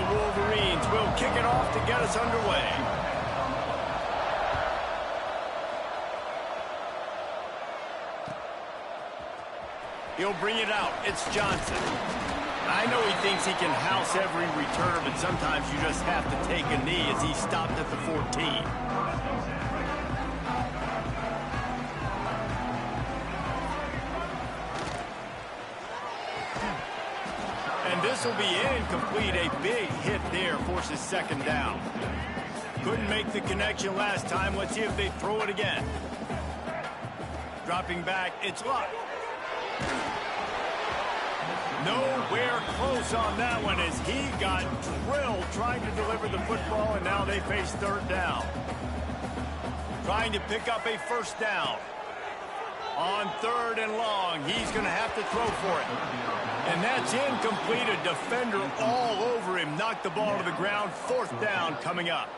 the Wolverines will kick it off to get us underway. He'll bring it out. It's Johnson. I know he thinks he can house every return, but sometimes you just have to take a knee as he stopped at the 14. And this will be incomplete. A big hit there forces second down. Couldn't make the connection last time. Let's see if they throw it again. Dropping back, it's Luck. Nowhere close on that one as he got drilled trying to deliver the football, and now they face third down. Trying to pick up a first down. On third and long, he's going to have to throw for it. And that's incomplete. A defender all over him. Knocked the ball to the ground. Fourth down coming up.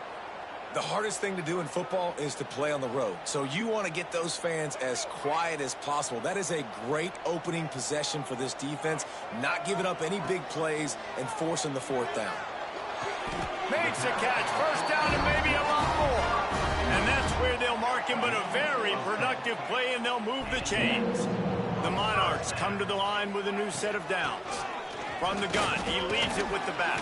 The hardest thing to do in football is to play on the road. So you want to get those fans as quiet as possible. That is a great opening possession for this defense. Not giving up any big plays and forcing the fourth down. Makes a catch. First down and maybe a lot more. And that's where they'll mark him, but a very productive play, and they'll move the chains. The Monarchs come to the line with a new set of downs. From the gun, he leads it with the back.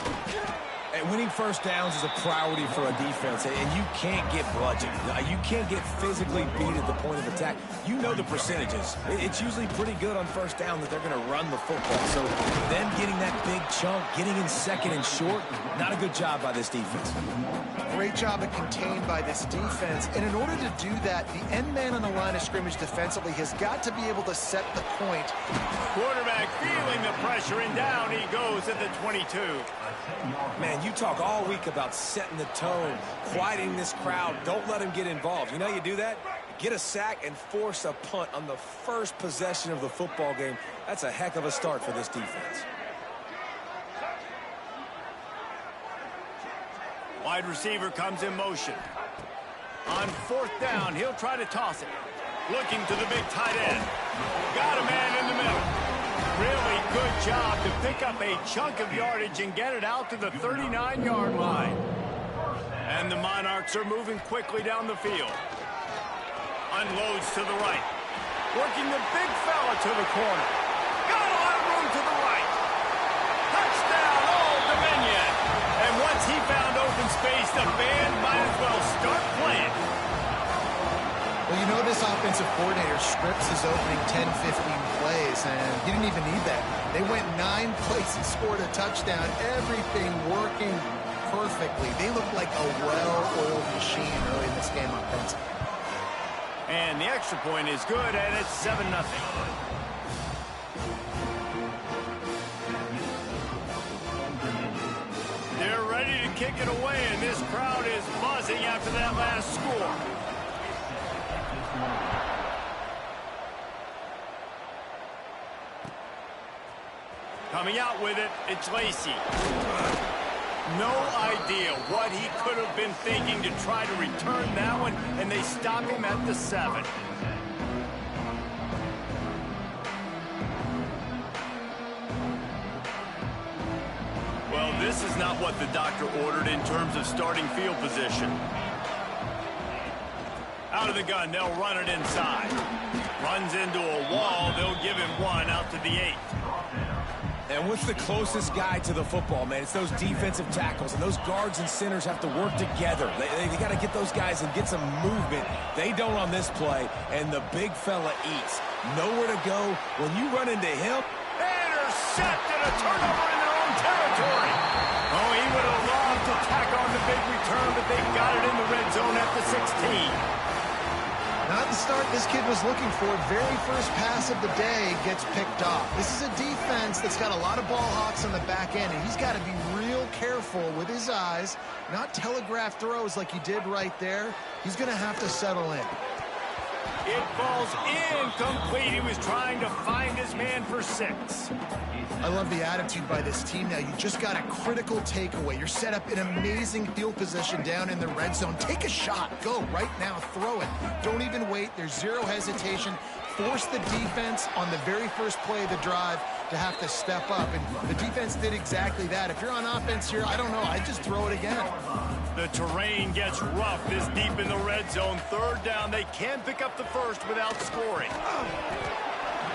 And winning first downs is a priority for a defense, and you can't get bludgeoned. You can't get physically beat at the point of attack. You know the percentages. It's usually pretty good on first down that they're going to run the football. So them getting that big chunk, getting in second and short, not a good job by this defense. Great job of contained by this defense. And in order to do that, the end man on the line of scrimmage defensively has got to be able to set the point. Quarterback feeling the pressure, and down he goes at the 22. Man, you talk all week about setting the tone, quieting this crowd. Don't let them get involved. You know how you do that? Get a sack and force a punt on the first possession of the football game. That's a heck of a start for this defense. Wide receiver comes in motion. On fourth down, he'll try to toss it. Looking to the big tight end. Got a man in the middle. Really good job to pick up a chunk of yardage and get it out to the 39-yard line. And the Monarchs are moving quickly down the field. Unloads to the right. Working the big fella to the corner. Got a lot of room to the right. Touchdown, Old Dominion. And once he found open space, the band might as well start playing. Well, you know this offensive coordinator scripts his opening 10, 15 plays, and he didn't even need that. They went 9 plays and scored a touchdown. Everything working perfectly. They look like a well-oiled machine early in this game offensively. And the extra point is good, and it's 7-0. They're ready to kick it away, and this crowd is buzzing after that last score. Coming out with it, it's Lacy. No idea what he could have been thinking to try to return that one, and they stop him at the 7. Well, this is not what the doctor ordered in terms of starting field position. Out of the gun, they'll run it inside. Runs into a wall, they'll give him one out to the 8. And what's the closest guy to the football, man? It's those defensive tackles, and those guards and centers have to work together. They got to get those guys and get some movement. They don't on this play, and the big fella eats. Nowhere to go. When you run into him. Intercepted, a turnover in their own territory. Oh, he would have loved to tack on the big return, but they got it in the red zone at the 16. Not the start this kid was looking for. Very first pass of the day gets picked off. This is a defense that's got a lot of ball hawks on the back end, and he's got to be real careful with his eyes, not telegraph throws like he did right there. He's going to have to settle in. It falls incomplete. He was trying to find his man for 6. I love the attitude by this team now. You just got a critical takeaway. You're set up in amazing field position down in the red zone. Take a shot. Go right now. Throw it. Don't even wait. There's zero hesitation. force the defense on the very first play of the drive to have to step up, and the defense did exactly that. If you're on offense here, I don't know, I'd just throw it again. The terrain gets rough this deep in the red zone. Third down, they can pick up the first without scoring.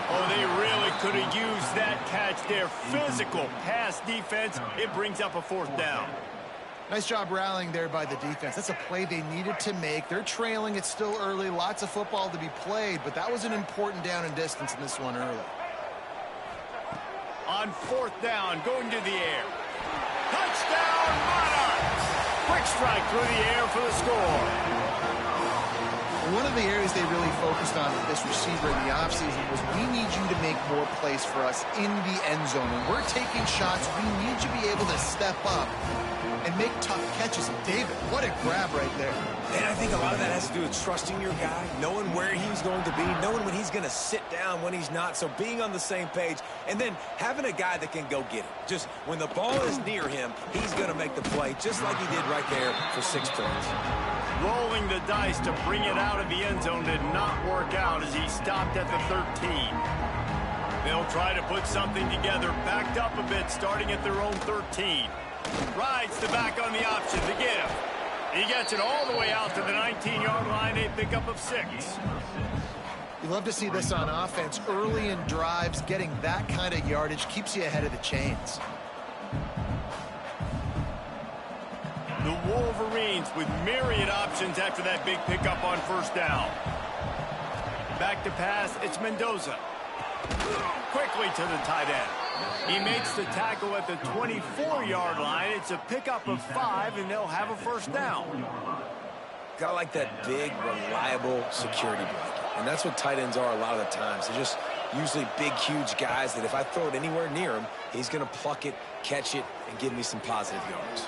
Oh, they really could have used that catch there. Physical pass defense. It brings up a fourth down. Nice job rallying there by the defense. That's a play they needed to make. They're trailing. It's still early. Lots of football to be played, but that was an important down and distance in this one early. On fourth down, going to the air. Touchdown, Monarchs! Quick strike through the air for the score. One of the areas they really focused on with this receiver in the offseason was, we need you to make more plays for us in the end zone. When we're taking shots, we need you to be able to step up and make tough catches. And David, what a grab right there. And I think a lot of that has to do with trusting your guy, knowing where he's going to be, knowing when he's going to sit down, when he's not, so being on the same page, and then having a guy that can go get it. Just when the ball is near him, he's going to make the play, just like he did right there for 6 points. Rolling the dice to bring it out of the end zone did not work out as he stopped at the 13. They'll try to put something together, backed up a bit, starting at their own 13. Rides the back on the option to get him. He gets it all the way out to the 19-yard line, a pickup of 6. You love to see this on offense. Early in drives, getting that kind of yardage keeps you ahead of the chains. The Wolverines with myriad options after that big pickup on first down. Back to pass, it's Mendoza. Quickly to the tight end. He makes the tackle at the 24-yard line. It's a pickup of 5, and they'll have a first down. Got like that big, reliable security blanket. And that's what tight ends are a lot of the times. They're just usually big, huge guys that if I throw it anywhere near him, he's going to pluck it, catch it, and give me some positive yards.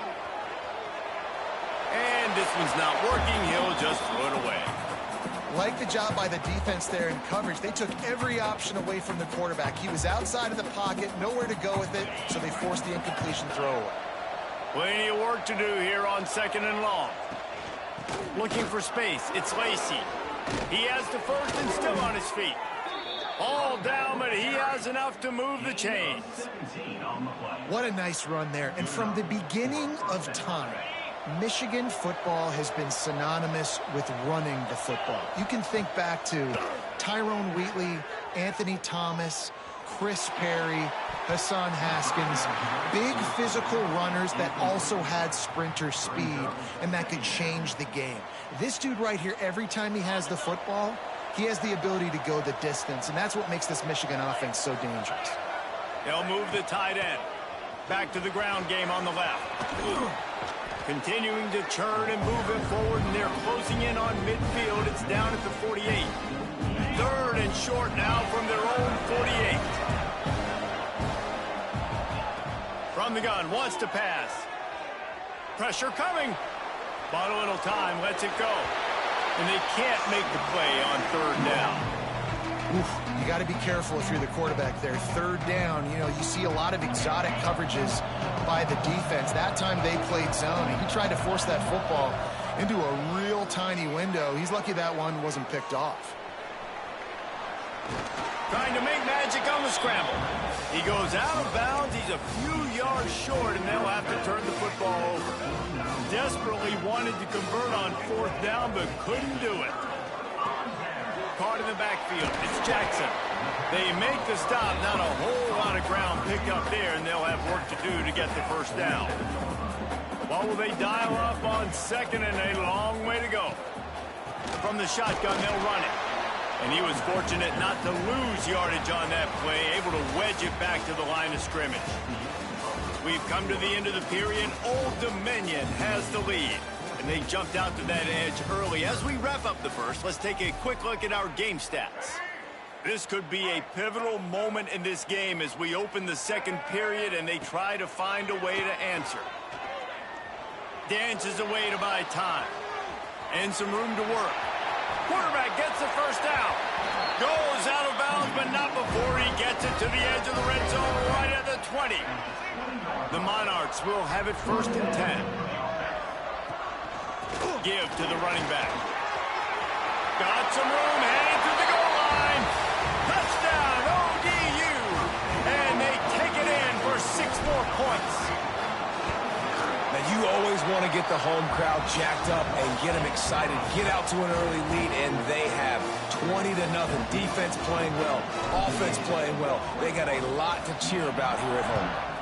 And this one's not working. He'll just throw it away. Like the job by the defense there in coverage. They took every option away from the quarterback. He was outside of the pocket, nowhere to go with it, so they forced the incompletion throwaway. Plenty of work to do here on 2nd and long. Looking for space. It's Lacy. He has the first and still on his feet. All down, but he has enough to move the chains. What a nice run there. And from the beginning of time, Michigan football has been synonymous with running the football. You can think back to Tyrone Wheatley, Anthony Thomas, Chris Perry, Hassan Haskins, big physical runners that also had sprinter speed and that could change the game. This dude right here, every time he has the football, he has the ability to go the distance, and that's what makes this Michigan offense so dangerous. They'll move the tight end. Back to the ground game on the left. Continuing to churn and move it forward, and they're closing in on midfield. It's down at the 48. 3rd and short now from their own 48. From the gun, wants to pass. Pressure coming. Bought a little time, lets it go. And they can't make the play on 3rd down. Oof, you got to be careful if you're the quarterback there. 3rd down, you know, you see a lot of exotic coverages by the defense. That time they played zone, and he tried to force that football into a real tiny window. He's lucky that one wasn't picked off. Trying to make magic on the scramble. He goes out of bounds. He's a few yards short, and they'll have to turn the football over. Desperately wanted to convert on 4th down, but couldn't do it. Caught in the backfield. It's Jackson. They make the stop. Not a whole lot of ground picked up there, and they'll have work to do to get the first down. What will they dial up on 2nd and a long way to go? From the shotgun, they'll run it. And he was fortunate not to lose yardage on that play, able to wedge it back to the line of scrimmage. We've come to the end of the period. Old Dominion has the lead. And they jumped out to that edge early. As we wrap up the first, let's take a quick look at our game stats. This could be a pivotal moment in this game as we open the 2nd period and they try to find a way to answer. Dances away to buy time. And some room to work. Quarterback gets the first down. Goes out of bounds, but not before he gets it to the edge of the red zone right at the 20. The Monarchs will have it 1st and 10. Give to the running back. Got some room, heading to the goal line. points. Now, you always want to get the home crowd jacked up and get them excited, get out to an early lead, and they have 20-0. Defense playing well, offense playing well. They got a lot to cheer about here at home.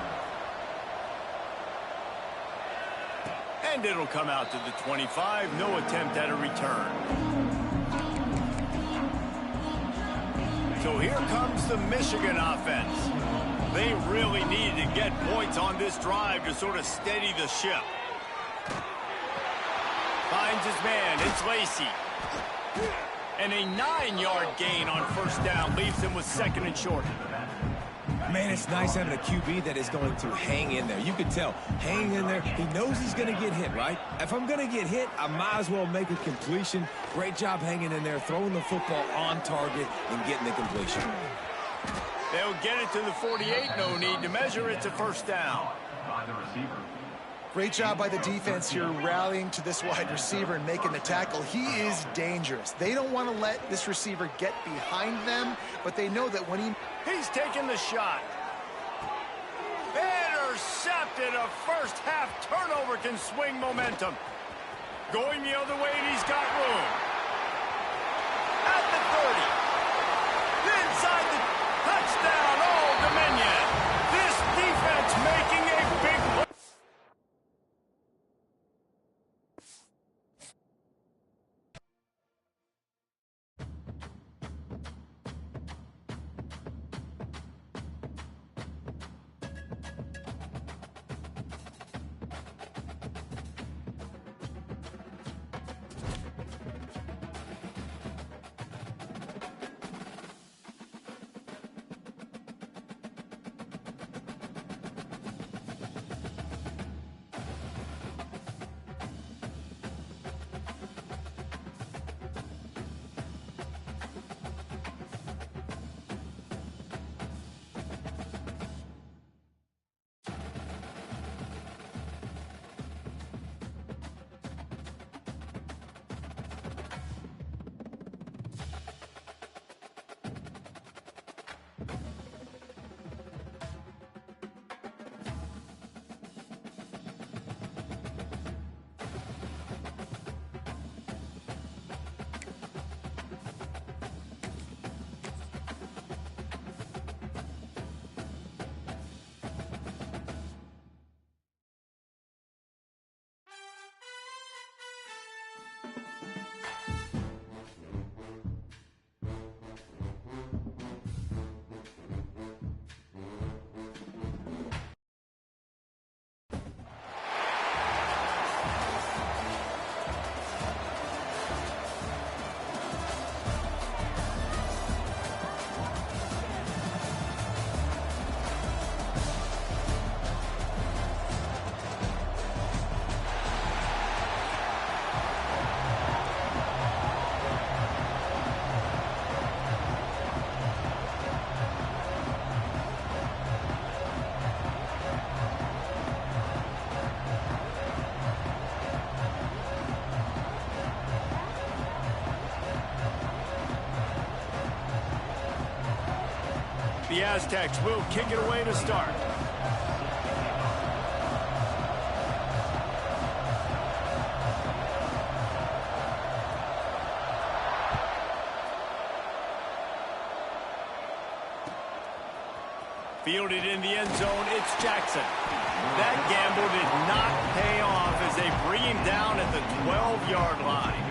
And it'll come out to the 25. No attempt at a return. So here comes the Michigan offense. They really needed to get points on this drive to sort of steady the ship. Finds his man. It's Lacy. And a 9-yard gain on first down leaves him with second and short. Man, it's nice having a QB that is going to hang in there. You can tell, hanging in there, he knows he's going to get hit, right? If I'm going to get hit, I might as well make a completion. Great job hanging in there, throwing the football on target and getting the completion. They'll get it to the 48. No need to measure. It's a first down. Great job by the defense here rallying to this wide receiver and making the tackle. He is dangerous. They don't want to let this receiver get behind them, but they know that when he's taking the shot. Intercepted. A first half turnover can swing momentum. Going the other way, and he's got room. At the 30. Inside the touchdown. Old Dominion. This defense making a big play. The Aztecs will kick it away to start. Fielded in the end zone, it's Jackson. That gamble did not pay off as they bring him down at the 12-yard line.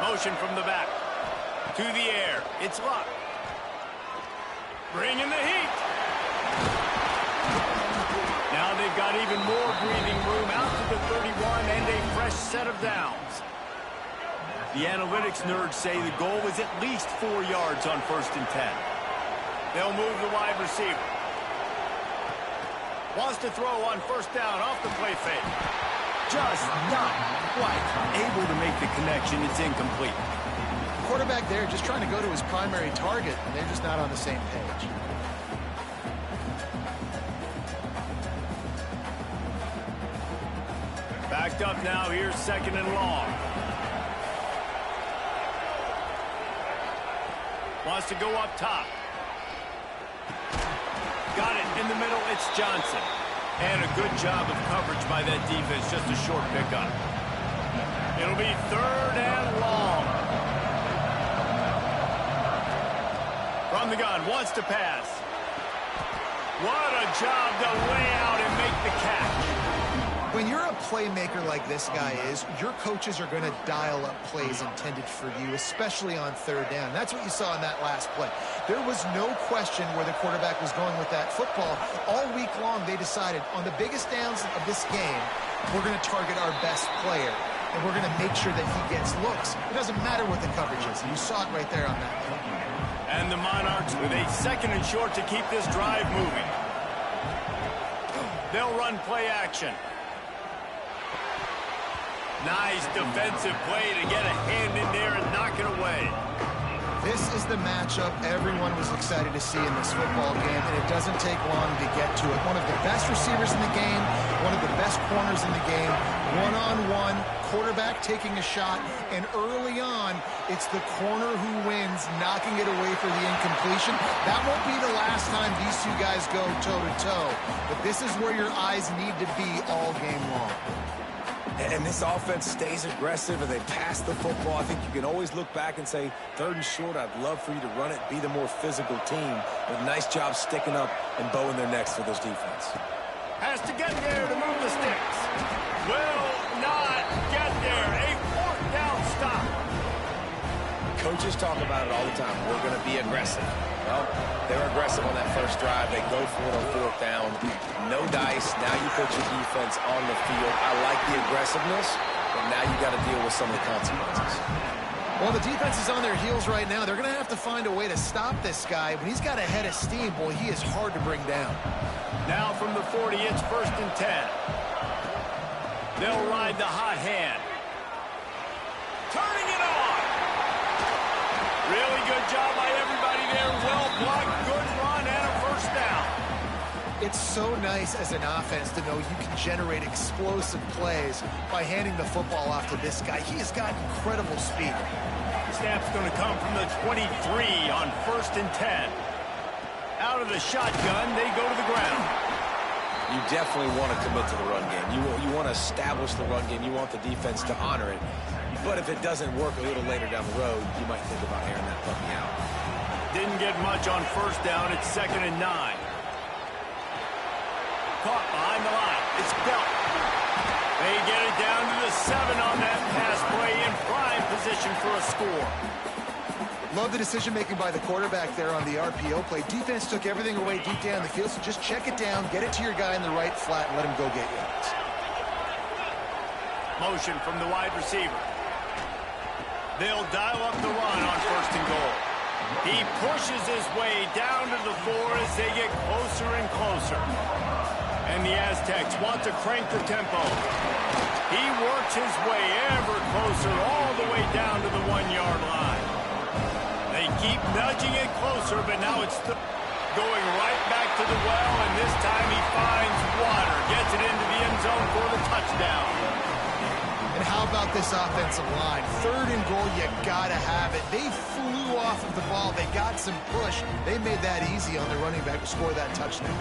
Motion from the back. To the air. It's Luck. Bringing the heat. Now they've got even more breathing room out to the 31 and a fresh set of downs. The analytics nerds say the goal is at least 4 yards on 1st and 10. They'll move the wide receiver. Wants to throw on 1st down off the play fake. Just not quite able to make the connection. It's incomplete. Quarterback there just trying to go to his primary target, and they're just not on the same page. Back picked up now. Here's 2nd and long. Wants to go up top. Got it in the middle. It's Johnson. And a good job of coverage by that defense. Just a short pickup. It'll be 3rd and long. From the gun. Wants to pass. What a job to lay out and make the catch. When you're a playmaker like this guy is, your coaches are going to dial up plays intended for you, especially on 3rd down. That's what you saw in that last play. There was no question where the quarterback was going with that football. All week long, they decided on the biggest downs of this game, we're going to target our best player, and we're going to make sure that he gets looks. It doesn't matter what the coverage is. You saw it right there on that play. And the Monarchs with a 2nd and short to keep this drive moving. They'll run play action. Nice defensive play to get a hand in there and knock it away. This is the matchup everyone was excited to see in this football game, and it doesn't take long to get to it. One of the best receivers in the game, one of the best corners in the game, one-on-one, quarterback taking a shot, and early on, it's the corner who wins, knocking it away for the incompletion. That won't be the last time these two guys go toe-to-toe, but this is where your eyes need to be all game long. And this offense stays aggressive and they pass the football. I think you can always look back and say, 3rd and short, I'd love for you to run it, be the more physical team. But nice job sticking up and bowing their necks for this defense. Has to get there to move the sticks. Will not get there. A 4th down stop. Coaches talk about it all the time. We're going to be aggressive. Well, they're aggressive on that first drive. They go for it on 4th down. No dice. Now you put your defense on the field. I like the aggressiveness, but now you got to deal with some of the consequences. Well, the defense is on their heels right now. They're going to have to find a way to stop this guy. When he's got a head of steam, boy, he is hard to bring down. Now from the 40, it's 1st and 10. They'll ride the hot hand. Turning it on. Really good job by everybody there. Well blocked, good run, and a 1st down. It's so nice as an offense to know you can generate explosive plays by handing the football off to this guy. He has got incredible speed. Snap's going to come from the 23 on 1st and 10. Out of the shotgun, they go to the ground. You definitely want to commit to the run game. You want to establish the run game. You want the defense to honor it. But if it doesn't work a little later down the road, you might think about airing that puppy out. Didn't get much on 1st down. It's 2nd and 9. Caught behind the line. It's Belt. They get it down to the 7 on that pass play in prime position for a score. Love the decision-making by the quarterback there on the RPO play. Defense took everything away deep down the field, so just check it down, get it to your guy in the right flat, and let him go get yards. Motion from the wide receiver. They'll dial up the run on 1st and goal. He pushes his way down to the 4 as they get closer and closer. And the Aztecs want to crank the tempo. He works his way ever closer all the way down to the 1-yard line. They keep nudging it closer, but now it's going right back to the well, and this time he finds water. Gets it into the end zone for the touchdown. And how about this offensive line? 3rd and goal, you gotta have it. They flew off of the ball. They got some push. They made that easy on the running back to score that touchdown.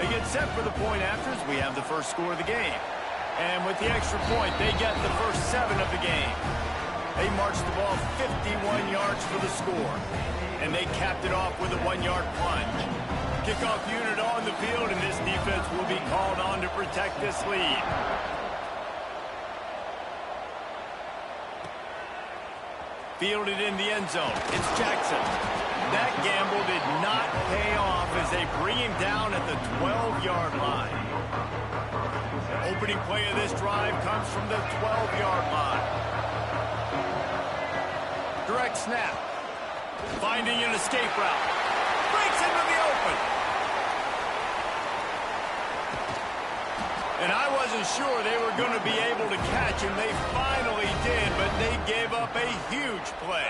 They get set for the point afters. We have the first score of the game. And with the extra point, they get the first 7 of the game. They marched the ball 51 yards for the score. And they capped it off with a 1-yard plunge. Kickoff unit on the field, and this defense will be called on to protect this lead. Fielded in the end zone. It's Jackson. That gamble did not pay off as they bring him down at the 12-yard line. Opening play of this drive comes from the 12-yard line. Direct snap. Finding an escape route. Breaks into the open. And I wasn't sure they were going to be able to catch him. They finally did, but they gave up up a huge play.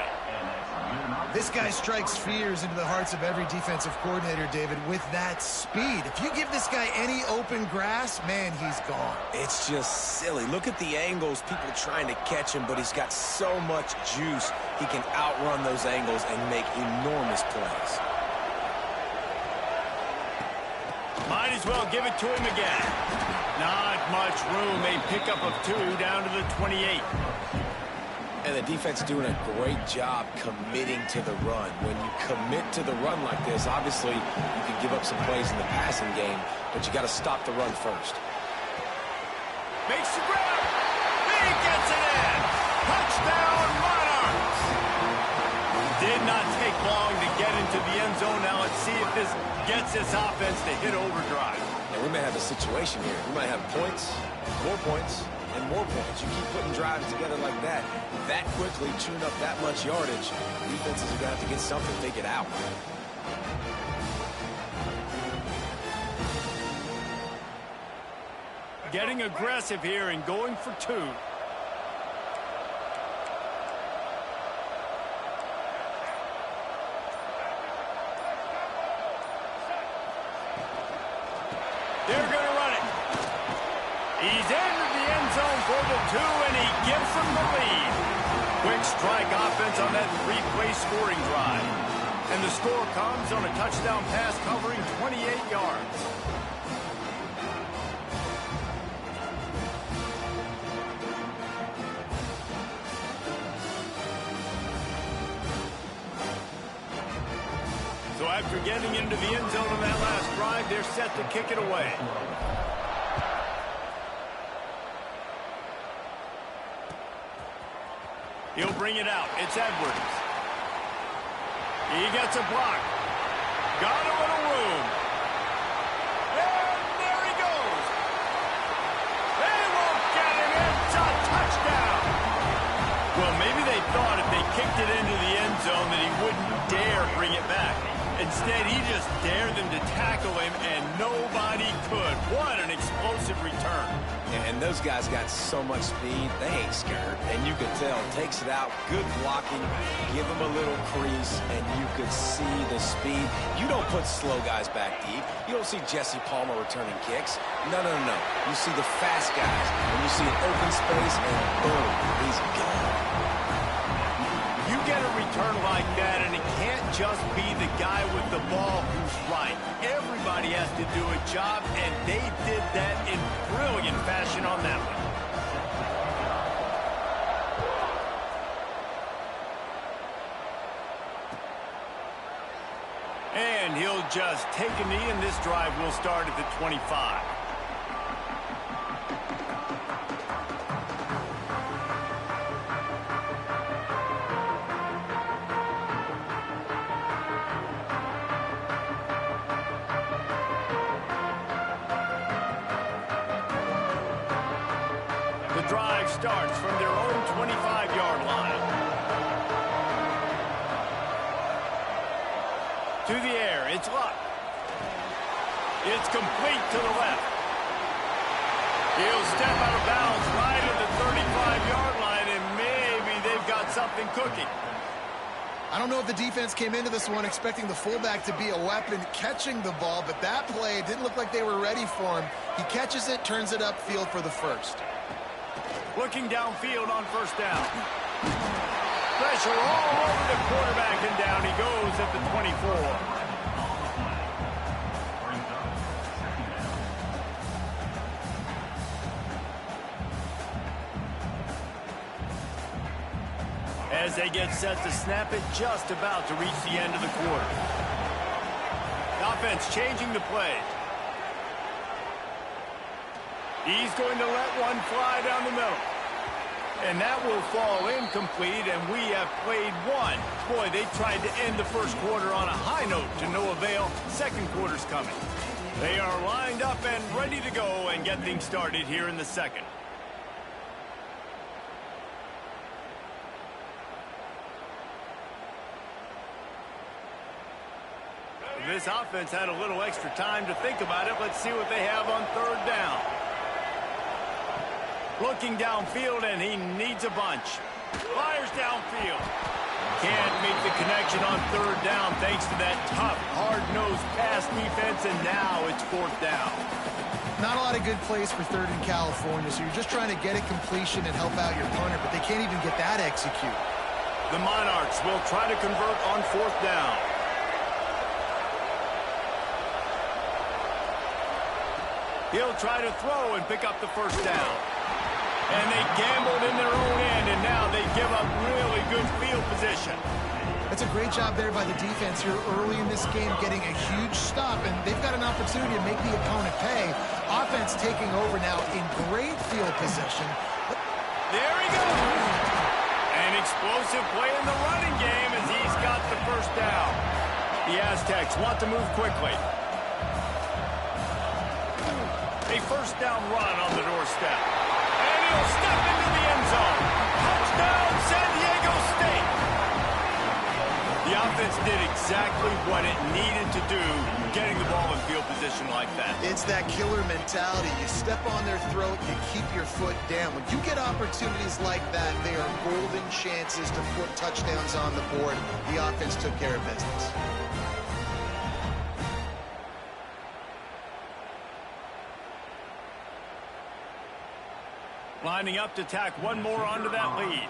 This guy strikes fears into the hearts of every defensive coordinator, David, with that speed. If you give this guy any open grass, man, he's gone. It's just silly. Look at the angles, people trying to catch him, but he's got so much juice. He can outrun those angles and make enormous plays. Might as well give it to him again. Not much room. A pickup of 2 down to the 28. And the defense doing a great job committing to the run. When you commit to the run like this, obviously you can give up some plays in the passing game, but you got to stop the run first. Makes the grab. He gets it in. Touchdown, Monarchs. Did not take long to get into the end zone. Now let's see if this gets this offense to hit overdrive. And we may have a situation here. We might have points, and more points. You keep putting drives together like that quickly, chewing up that much yardage, defenses are going to have to get something figured out. Getting aggressive here and going for 2. They're going to run it. He's into the end zone for the 2, and he gives them the lead. Quick strike offense on that 3-play scoring drive. And the score comes on a touchdown pass covering 28 yards. So after getting into the end zone on that last drive, they're set to kick it away. He'll bring it out. It's Edwards. He gets a block. Got a little room. And there he goes. They won't get him. It's a touchdown. Well, maybe they thought if they kicked it into the end zone that he wouldn't dare bring it back. Instead, he just dared them to tackle him, and nobody could. What an explosive return. And those guys got so much speed, they ain't scared. And you could tell, takes it out, good blocking, give him a little crease, and you could see the speed. You don't put slow guys back deep. You don't see Jesse Palmer returning kicks. No. You see the fast guys, and you see an open space, and boom, he's gone. You get a return like that, and it can't just be the guy with the ball who's right. Everybody has to do a job, and they did that in brilliant fashion on that one. And he'll just take a knee, and this drive will start at the 25. Drive starts from their own 25-yard line. To the air, it's Luck. It's complete to the left. He'll step out of bounds right at the 35-yard line, and maybe they've got something cooking. I don't know if the defense came into this one expecting the fullback to be a weapon catching the ball, but that play didn't look like they were ready for him. He catches it, turns it upfield for the first. Looking downfield on first down. Pressure all over the quarterback, and down he goes at the 24. As they get set to snap it, just about to reach the end of the quarter. The offense changing the play. He's going to let one fly down the middle. And that will fall incomplete, and we have played one. Boy, they tried to end the first quarter on a high note to no avail. Second quarter's coming. They are lined up and ready to go and get things started here in the second. This offense had a little extra time to think about it. Let's see what they have on third down. Looking downfield, and he needs a bunch. Fires downfield. Can't make the connection on third down thanks to that tough, hard-nosed pass defense, and now it's fourth down. Not a lot of good plays for third in California, so you're just trying to get a completion and help out your punter, but they can't even get that executed. The Monarchs will try to convert on fourth down. He'll try to throw and pick up the first down. And they gambled in their own end, and now they give up really good field position. That's a great job there by the defense here early in this game, getting a huge stop, and they've got an opportunity to make the opponent pay. Offense taking over now in great field position. There he goes. An explosive play in the running game as he's got the first down. The Aztecs want to move quickly. A first down run on the doorstep. And he'll step into the end zone. Touchdown, San Diego State. The offense did exactly what it needed to do, getting the ball in field position like that. It's that killer mentality. You step on their throat, you keep your foot down. When you get opportunities like that, they are golden chances to put touchdowns on the board. The offense took care of business. Lining up to tack one more onto that lead.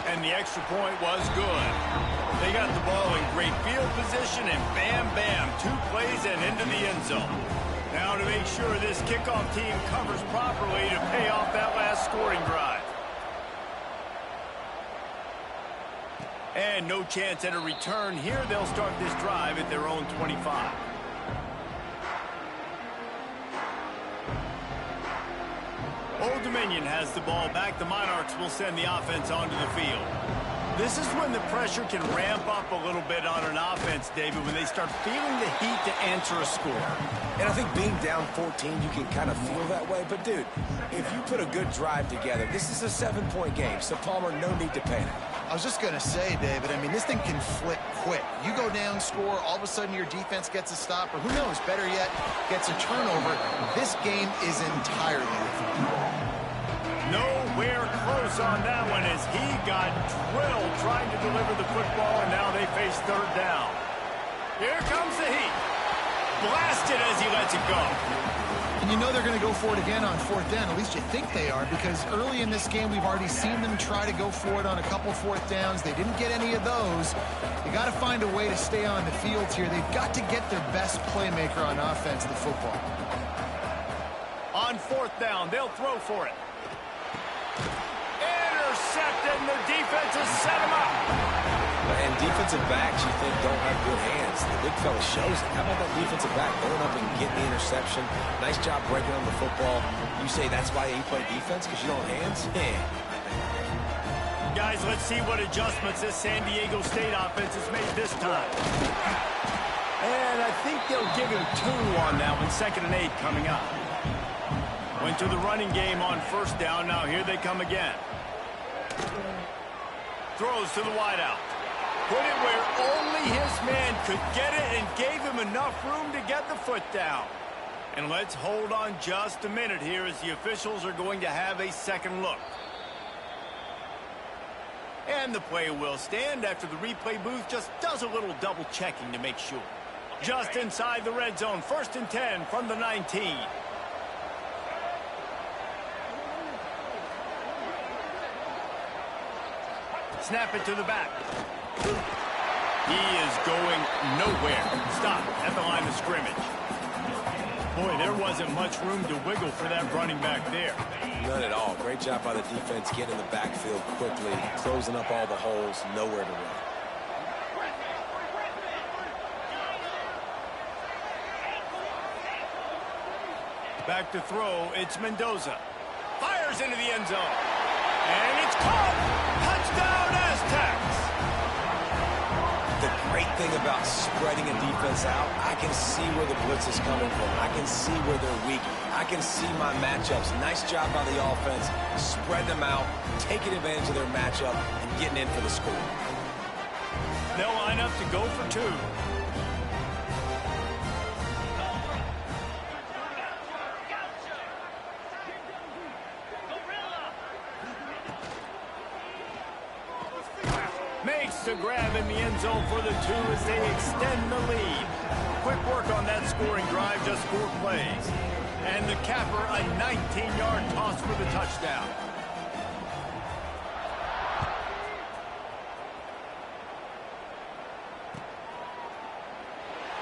And the extra point was good. They got the ball in great field position, and bam, bam, 2 plays and into the end zone. Now to make sure this kickoff team covers properly to pay off that last scoring drive. And no chance at a return here. They'll start this drive at their own 25. Old Dominion has the ball back. The Monarchs will send the offense onto the field. This is when the pressure can ramp up a little bit on an offense, David, when they start feeling the heat to answer a score. And I think being down 14, you can kind of feel that way. But, dude, if you put a good drive together, this is a 7-point game. So, Palmer, no need to panic. I was just going to say, David, I mean, this thing can flip quick. You go down, score, all of a sudden your defense gets a stop, or who knows, better yet, gets a turnover. This game is entirely different. Nowhere close on that one as he got drilled trying to deliver the football, and now they face third down. Here comes the heat. Blasted as he lets it go. And you know they're going to go for it again on fourth down. At least you think they are, because early in this game, we've already seen them try to go for it on a couple fourth downs. They didn't get any of those. You got to find a way to stay on the field here. They've got to get their best playmaker on offense, the football. On fourth down, they'll throw for it. Intercepted, and the defense has set him up. And defensive backs, you think, don't have good hands. The big fella shows it. How about that defensive back going up and getting the interception? Nice job breaking on the football. You say that's why you play defense, because you don't have hands? Yeah. Guys, let's see what adjustments this San Diego State offense has made this time. And I think they'll give him 2 on that one. 2nd and 8 coming up. Went to the running game on first down. Now here they come again. Throws to the wideout. Put it where only his man could get it and gave him enough room to get the foot down. And let's hold on just a minute here as the officials are going to have a second look. And the play will stand after the replay booth just does a little double checking to make sure. Just inside the red zone, 1st and 10 from the 19. Snap it to the back. He is going nowhere. Stop at the line of scrimmage. Boy, there wasn't much room to wiggle for that running back there. None at all. Great job by the defense getting in the backfield quickly, closing up all the holes, nowhere to run. Back to throw, it's Mendoza. Fires into the end zone. And it's caught. Touchdown, Aztecs. The great thing about spreading a defense out, I can see where the blitz is coming from. I can see where they're weak. I can see my matchups. Nice job by the offense. Spread them out, taking advantage of their matchup, and getting in for the score. They'll line up to go for 2. Makes the grab in the end zone for the 2 as they extend the lead. Quick work on that scoring drive, just 4 plays. And the capper, a 19-yard toss for the touchdown.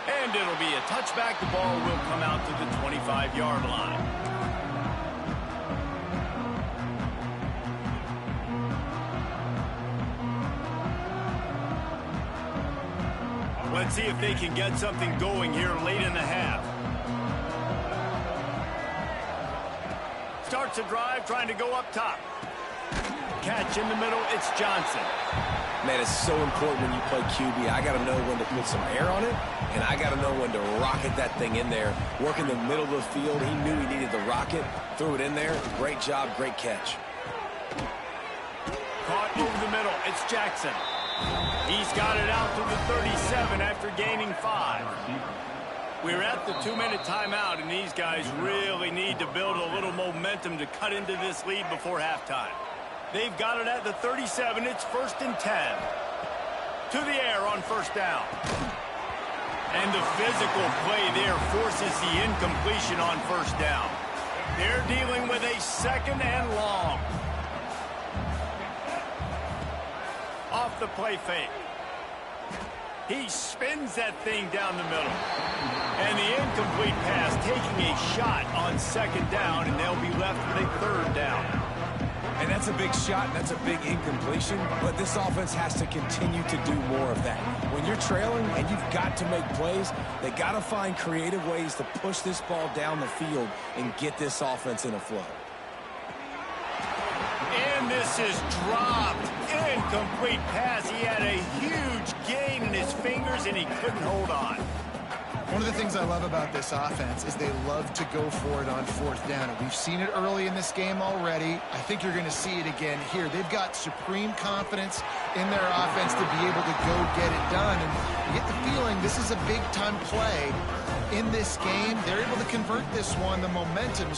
And it'll be a touchback. The ball will come out to the 25-yard line. Let's see if they can get something going here late in the half. Starts a drive, trying to go up top. Catch in the middle, it's Johnson. Man, it's so important when you play QB. I got to know when to put some air on it, and I got to know when to rocket that thing in there. Work in the middle of the field. He knew he needed the rocket, threw it in there. Great job, great catch. Caught over the middle, it's Jackson. He's got it out to the 37 after gaining 5. We're at the 2-minute timeout, and these guys really need to build a little momentum to cut into this lead before halftime. They've got it at the 37. It's 1st and 10. To the air on 1st down. And the physical play there forces the incompletion on 1st down. They're dealing with a 2nd and long. Off the play fake. He spins that thing down the middle. And the incomplete pass taking a shot on 2nd down, and they'll be left with a 3rd down. And that's a big shot, and that's a big incompletion, but this offense has to continue to do more of that. When you're trailing and you've got to make plays, they got to find creative ways to push this ball down the field and get this offense in a flow. And this is dropped. Incomplete pass. He had a huge gain in his fingers, and he couldn't hold on. One of the things I love about this offense is they love to go for it on 4th down. And we've seen it early in this game already. I think you're going to see it again here. They've got supreme confidence in their offense to be able to go get it done. And you get the feeling this is a big-time play in this game. They're able to convert this one. The momentum